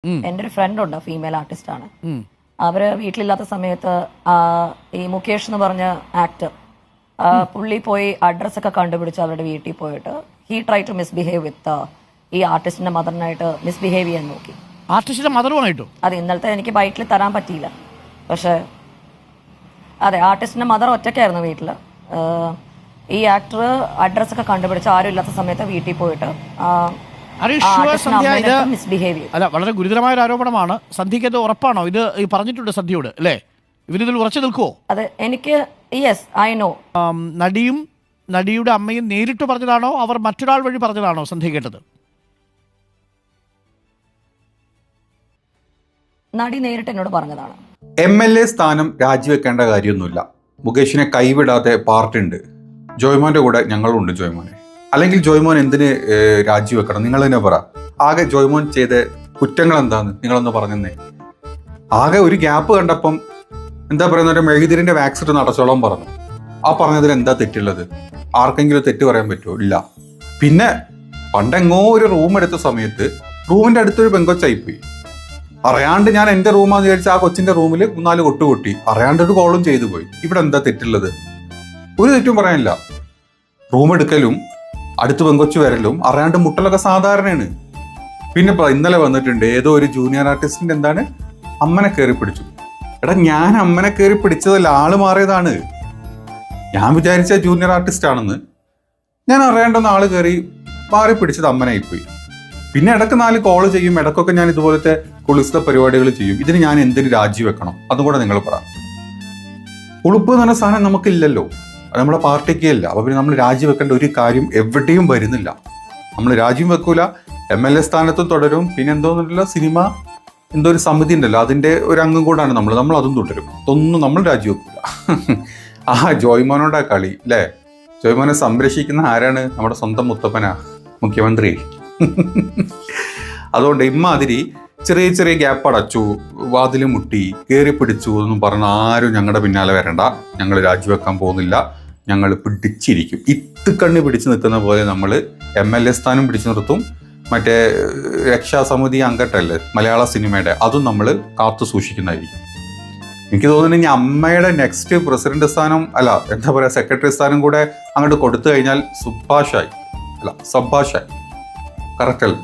എൻ്റെ ഒരു ഫ്രണ്ട് ഉണ്ട്, ഫീമെയിൽ ആർട്ടിസ്റ്റ് ആണ്. അവര് വീട്ടിലില്ലാത്ത സമയത്ത് ഈ മുകേഷ് എന്ന് പറഞ്ഞ ആക്ടർ പുള്ളി പോയി അഡ്രസ് ഒക്കെ കണ്ടുപിടിച്ച് അവരുടെ വീട്ടിൽ പോയിട്ട് ഹി ട്രൈ ടു മിസ്ബിഹേവ് വിത്ത് ഈ ആർട്ടിസ്റ്റിന്റെ മദറിനായിട്ട് മിസ്ബിഹേവ് ചെയ്യാൻ നോക്കി. ആർട്ടിസ്റ്റിന്റെ മദറുമായിട്ടോ? അതെ, ഇന്നലത്തെ എനിക്ക് ബൈക്കിൽ തരാൻ പറ്റിയില്ല. പക്ഷെ അതെ, ആർട്ടിസ്റ്റിന്റെ മദർ ഒറ്റയ്ക്കായിരുന്നു വീട്ടില്. ഈ ആക്ടർ അഡ്രസ് ഒക്കെ കണ്ടുപിടിച്ച് ആരും ഇല്ലാത്ത സമയത്ത് വീട്ടിൽ പോയിട്ട് അല്ല, വളരെ ഗുരുതരമായ ഒരു ആരോപണമാണ്. സന്ധ്യയ്ക്ക് അത് ഉറപ്പാണോ? ഇത് പറഞ്ഞിട്ടുണ്ട് സന്ധ്യയോട് അല്ലേ? ഇവരിതിൽ ഉറച്ചു നിൽക്കുവോ? അതെ, എനിക്ക് യെസ് ഐ നോ. നടിയും നടിയുടെ അമ്മയും നേരിട്ട് പറഞ്ഞതാണോ അവർ മറ്റൊരാൾ വഴി പറഞ്ഞതാണോ സന്ധ്യ കേട്ടത്? നടി നേരിട്ട് എന്നോട് പറഞ്ഞതാണ്. MLA സ്ഥാനം രാജിവെക്കേണ്ട കാര്യമൊന്നുമില്ല. മുകേഷിനെ കൈവിടാതെ പാർട്ടിയുണ്ട്. ജോയ്മോന്റെ കൂടെ ഞങ്ങളുണ്ട്. ജോയ്മോനെ അല്ലെങ്കിൽ ജോയ്മോൻ എന്തിന് രാജിവെക്കണം? നിങ്ങൾ തന്നെ പറ. ആകെ ജോയ്മോൻ ചെയ്ത കുറ്റങ്ങൾ എന്താന്ന് നിങ്ങളൊന്ന് പറഞ്ഞേ. ആകെ ഒരു ഗ്യാപ്പ് കണ്ടപ്പം എന്താ പറയുന്ന മെഴുകുതിരിന്റെ വാക്സിറ്റ് നടച്ചോളം പറഞ്ഞു. ആ പറഞ്ഞതിൽ എന്താ തെറ്റുള്ളത്? ആർക്കെങ്കിലും തെറ്റ് പറയാൻ പറ്റുമോ? ഇല്ല. പിന്നെ പണ്ടെങ്ങോ ഒരു റൂം എടുത്ത സമയത്ത് റൂമിന്റെ അടുത്തൊരു പെങ്കൊച്ചായിപ്പോയി. അറിയാണ്ട് ഞാൻ എൻ്റെ റൂമാന്ന് വിചാരിച്ച ആ കൊച്ചിന്റെ റൂമിൽ 3-4 കൊട്ട് കൊട്ടി. അറിയാണ്ടൊരു കോളും ചെയ്തു പോയി. ഇവിടെ എന്താ തെറ്റുള്ളത്? ഒരു തെറ്റും പറയാനില്ല. റൂം എടുക്കലും അടുത്ത് പെങ്കൊച്ചു വരലും അറിയാണ്ട് മുട്ടലൊക്കെ സാധാരണയാണ്. പിന്നെ ഇന്നലെ വന്നിട്ടുണ്ട് ഏതോ ഒരു ജൂനിയർ ആർട്ടിസ്റ്റിന്റെ എന്താണ് അമ്മനെ കയറി പിടിച്ചു. എടാ, ഞാൻ അമ്മനെ കയറി പിടിച്ചതല്ല, ആള് മാറിയതാണ്. ഞാൻ വിചാരിച്ച ജൂനിയർ ആർട്ടിസ്റ്റ് ആണെന്ന്. ഞാൻ അറിയാണ്ടെന്ന് ആള് കയറി മാറി പിടിച്ചത് അമ്മനായിപ്പോയി. പിന്നെ ഇടയ്ക്ക് 4 കോള് ചെയ്യും. ഇടയ്ക്കൊക്കെ ഞാൻ ഇതുപോലത്തെ കുളിസ്ത പരിപാടികൾ ചെയ്യും. ഇതിന് ഞാൻ എന്തിന് രാജിവെക്കണം? അതും കൂടെ നിങ്ങൾ പറ. ഉളുപ്പ് എന്ന് പറഞ്ഞ സാധനം നമുക്കില്ലല്ലോ, അത് നമ്മുടെ പാർട്ടിക്ക് അല്ല. അപ്പൊ പിന്നെ നമ്മൾ രാജിവെക്കേണ്ട ഒരു കാര്യം എവിടെയും വരുന്നില്ല. നമ്മൾ രാജ്യം വെക്കൂല, MLA സ്ഥാനത്തും തുടരും. പിന്നെ എന്തോന്നില്ല, സിനിമ എന്തോ ഒരു സമിതി ഉണ്ടല്ലോ, അതിന്റെ ഒരു അംഗം കൂടാണ് നമ്മൾ അതും തുടരും. ഇതൊന്നും നമ്മൾ രാജിവെക്കൂല. ആ ജോയ്മോനോടാ കളി അല്ലേ? ജോയ്മോനെ സംരക്ഷിക്കുന്ന ആരാണ്? നമ്മുടെ സ്വന്തം മുത്തപ്പനാ, മുഖ്യമന്ത്രി. അതുകൊണ്ട് ഇമ്മാതിരി ചെറിയ ചെറിയ ഗ്യാപ്പ് അടച്ചു, വാതിൽ മുട്ടി, കയറി പിടിച്ചു എന്നും പറഞ്ഞ ആരും ഞങ്ങളുടെ പിന്നാലെ വരണ്ട. ഞങ്ങൾ രാജിവെക്കാൻ പോകുന്നില്ല. ഞങ്ങൾ പിടിച്ചിരിക്കും. ഇത്തുകണ്ണ് പിടിച്ചു നിൽക്കുന്ന പോലെ നമ്മൾ MLA സ്ഥാനം പിടിച്ചു നിർത്തും. മറ്റേ രക്ഷാസമിതി അംഗട്ടല്ലേ മലയാള സിനിമയുടെ, അതും നമ്മൾ കാത്തു സൂക്ഷിക്കുന്നതായിരിക്കും. എനിക്ക് തോന്നുന്നു ഇനി അമ്മയുടെ നെക്സ്റ്റ് പ്രസിഡന്റ് സ്ഥാനം അല്ല, എന്താ പറയുക, സെക്രട്ടറി സ്ഥാനം കൂടെ അങ്ങോട്ട് കൊടുത്തു കഴിഞ്ഞാൽ സബ്ബാഷായി. കറക്റ്റ് അല്ലേ?